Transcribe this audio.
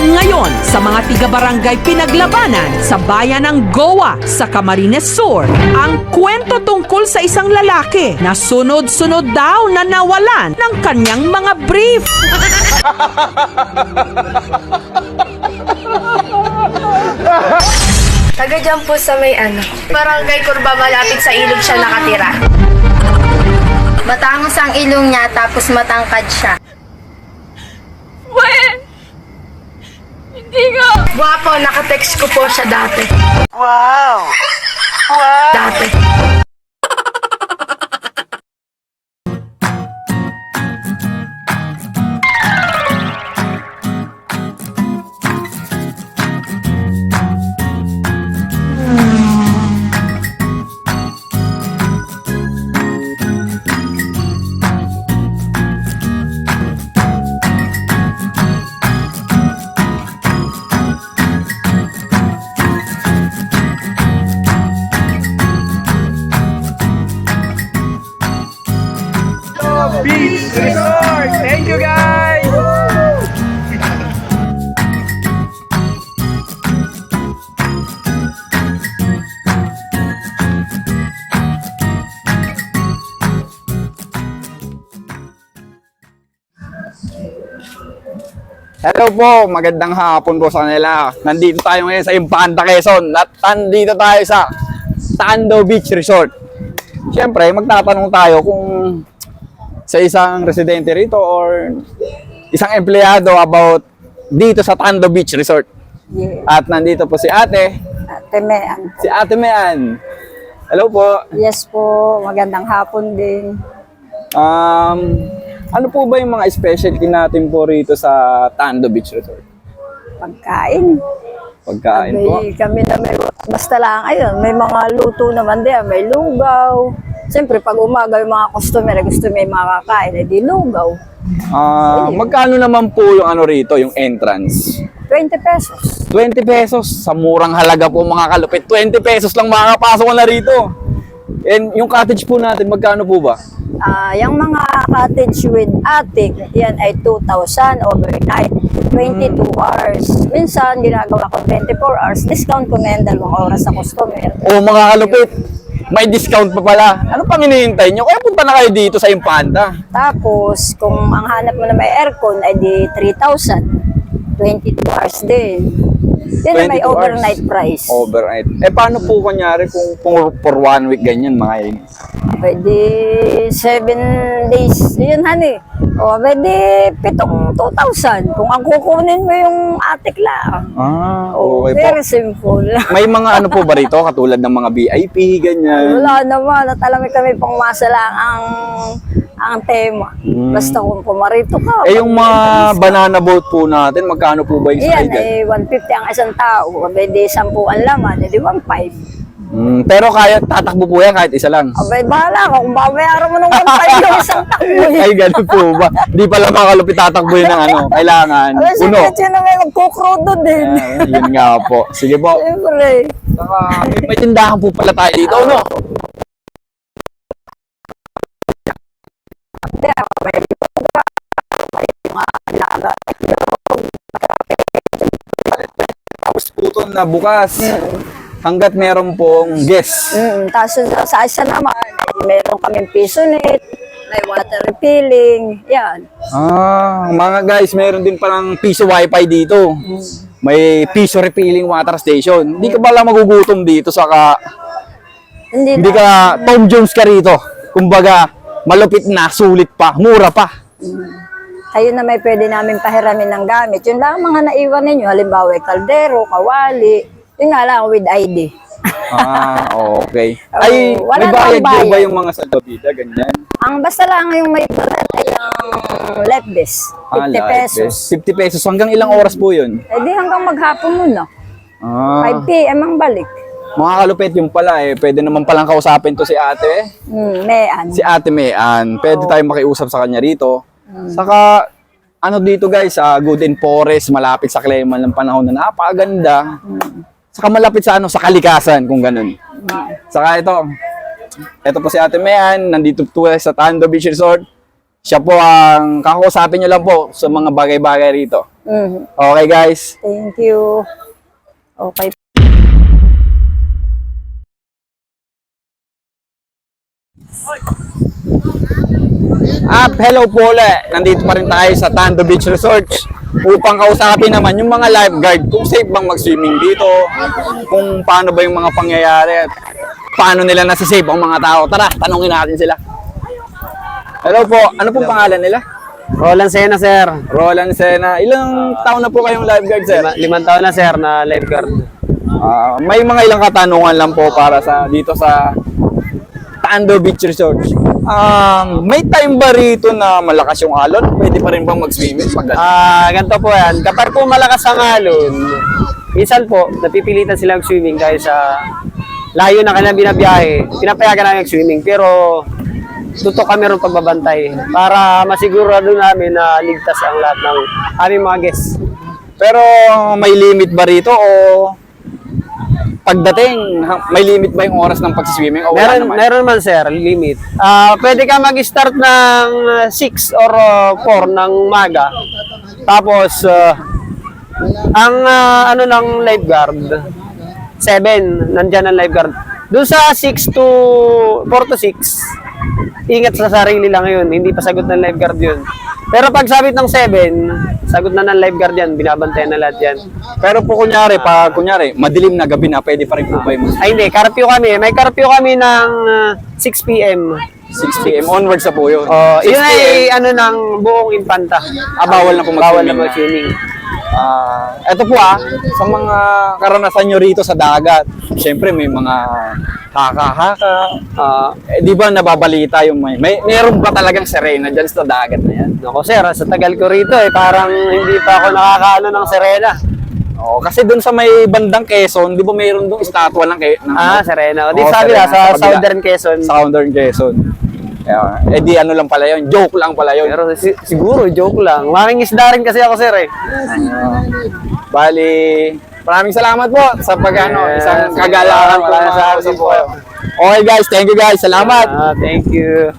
Tunghayan ngayon sa mga tiga-barangay Pinaglabanan sa bayan ng Goa sa Camarines Sur ang kwento tungkol sa isang lalaki na sunod-sunod daw na nawalan ng kanyang mga brief. Taga dyan po sa may Barangay Curva, malapit sa ilog siya nakatira. Matangos ang ilong niya tapos matangkad siya. When? Hindi nga. Guwapo, nakatext ko po siya dati. Wow! Dati. Beach Resort! Thank you guys! Hello po, magandang hapon po sa kanila. Nandito tayo ngayon sa Infanta, Quezon. At nandito tayo sa Tando Beach Resort. Siyempre, magtatanong tayo kung sa isang residente rito or isang empleyado about dito sa Tando Beach Resort. Yeah. At nandito po si Ate. Ate Mean. Si Ate Mean. Hello po. Yes po, magandang hapon din. Ano po ba yung mga specialty natin po rito sa Tando Beach Resort? Pagkain. Pagkain po. Kami na may, basta lang, ayun, may mga luto naman din, may lugaw. Siyempre, pag umaga yung mga customer, gusto may makakain, edi lugaw. Magkano naman po yung ano rito, yung entrance? 20 pesos. 20 pesos. Sa murang halaga po mga kalupit. 20 pesos lang makakapasok na rito. And yung cottage po natin, magkano po ba? Yung mga cottage with attic, yan ay 2,000 overnight, 22 hours. Minsan, ginagawa ko 24 hours. Discount ko na yung 2 oras sa customer. O mga kalupit, may discount pa pala. Ano pang hinihintay nyo? Kaya punta na kayo dito sa Infanta. Tapos, kung ang hanap mo na may aircon, ay di 3,000. 22 hours din. Yan na may 22 overnight hours. price. Overnight. Paano po kunyari kung for 1 week ganyan mga yun? Pwede 7 days. Yun, honey. O, pwede 2,000. Kung ang kukunin mo yung atik lang. Okay po. Very simple. May mga ano po ba rito? Katulad ng mga VIP, ganyan? Wala naman. At alam kami pang masa lang ang tema. Basta kung pumarito ka. Yung mga banana boat po natin, magkano po ba yung Yan, side? 150 ang isang tao. Pwede 10 ang laman. Edi 1,500. Pero kaya tatakbo po yan kahit isa lang. Abay, bahala ka. Kung babayaran mo ng 1,500 yung isang takbo. Ay, ganun po ba? Di pala mga kalupit tatakbo yun ng ano. Kailangan. Abay, Uno. siyempre, yun na may magkukrudo din. Yun nga po. Sige po. Siyempre. Saka, may tindahan po pala tayo dito, no? Tapos po ito na bukas. Hanggat meron pong guest. Tapos sa isa naman, meron kaming piso net, may water refilling, yan. Mga guys, meron din palang piso wifi dito. May piso refilling water station. Hindi ka pala magugutom dito, saka hindi ka Tom Jones ka rito. Kumbaga, malupit na, sulit pa, mura pa. Ayun na may pwede namin pahiramin ng gamit. Yun lang ang mga naiwan ninyo. Halimbawa, kaldero, kawali. Yun nga lang, with ID. Okay. Ay, wala may bayad namang ba bayad. yung mga salbabida, ganyan? Ang basta lang yung may ay ang left desk. 50 live pesos. best. 50 pesos. Hanggang ilang oras po yun? Eh di hanggang maghapon muna. 5 Ah, p.m. ang balik. mga kalupit yung pala pwede naman palang kausapin to si ate. Mean. Si Ate Mean. Pwede tayong makiusap sa kanya rito. Saka, ano dito guys, Good and Forest, malapit sa Cleman ng panahon na napakaganda. Saka malapit sa sa kalikasan, kung ganun. Saka ito po si Ate Mean, nandito po sa Tando Beach Resort. Siya po ang kakausapin nyo lang po sa mga bagay-bagay rito. Mhm. Okay guys? Thank you. Okay. Hello po ulit. Nandito pa rin tayo sa Tando Beach Resort upang kausapin naman yung mga lifeguard kung safe bang mag-swimming dito, kung paano ba yung mga pangyayari at paano nila nasisave ang mga tao. Tara, tanungin natin sila. Hello po, ano pong pangalan nila? Roland Sena, sir. Roland Sena. Ilang taon na po kayong lifeguard, sir? 5 taon na, sir, na lifeguard. May mga ilang katanungan lang po para sa dito sa Tando Beach Resort. May time ba rito na malakas yung alon? Pwede pa rin bang mag-swimming? Ganito po yan. Kapag po malakas ang alon, minsan po, napipilitan silang swimming dahil sa layo na kanilang binabiyahe. Pinapayagan namin swimming, pero tutok kami rin pagbabantay para masigurado namin na ligtas ang lahat ng aming mga guests. Pero may limit ba rito o pagdating, may limit ba yung oras ng pag-swimming o wala naman? Meron man, sir, limit. Pwede ka mag-start ng 6 or 4 ng maga. Tapos, ang ano ng lifeguard, 7, nandyan ang lifeguard. Doon sa 4 to 6, ingat sa sarili lang yun. Hindi pa sagot ng lifeguard yun. Pero pag sabit ng 7, sagot na ng lifeguard yan. Binabantayan na lahat yan. Pero po kunyari, madilim na gabi na, pwede pa rin po ba yung Ay hindi, curfew kami. May curfew kami ng 6 p.m. 6 p.m. onwards na po yun? Yun ay ano ng buong Infanta. Bawal na po Bawal na mag-swimming. mag-swimming. Eto po sa mga karanasan nyo rito sa dagat, syempre may mga haka-haka. Di ba nababalita yung meron ba talagang sirena dyan sa dagat na yan? Ako sir, sa tagal ko rito parang hindi pa ako nakakaano ng sirena. Kasi doon sa may bandang Quezon, di ba mayroon doon estatwa ng Sirena. Di Oo, sabi na, sirena sa kabila. Southern Quezon. Southern Quezon. Di ano lang pala yun, joke lang pala yun. Pero siguro, joke lang. Mangingisda rin kasi ako sir Bali, maraming salamat po sa isang kagalakan para sa po. Okay guys, thank you guys, salamat. Thank you.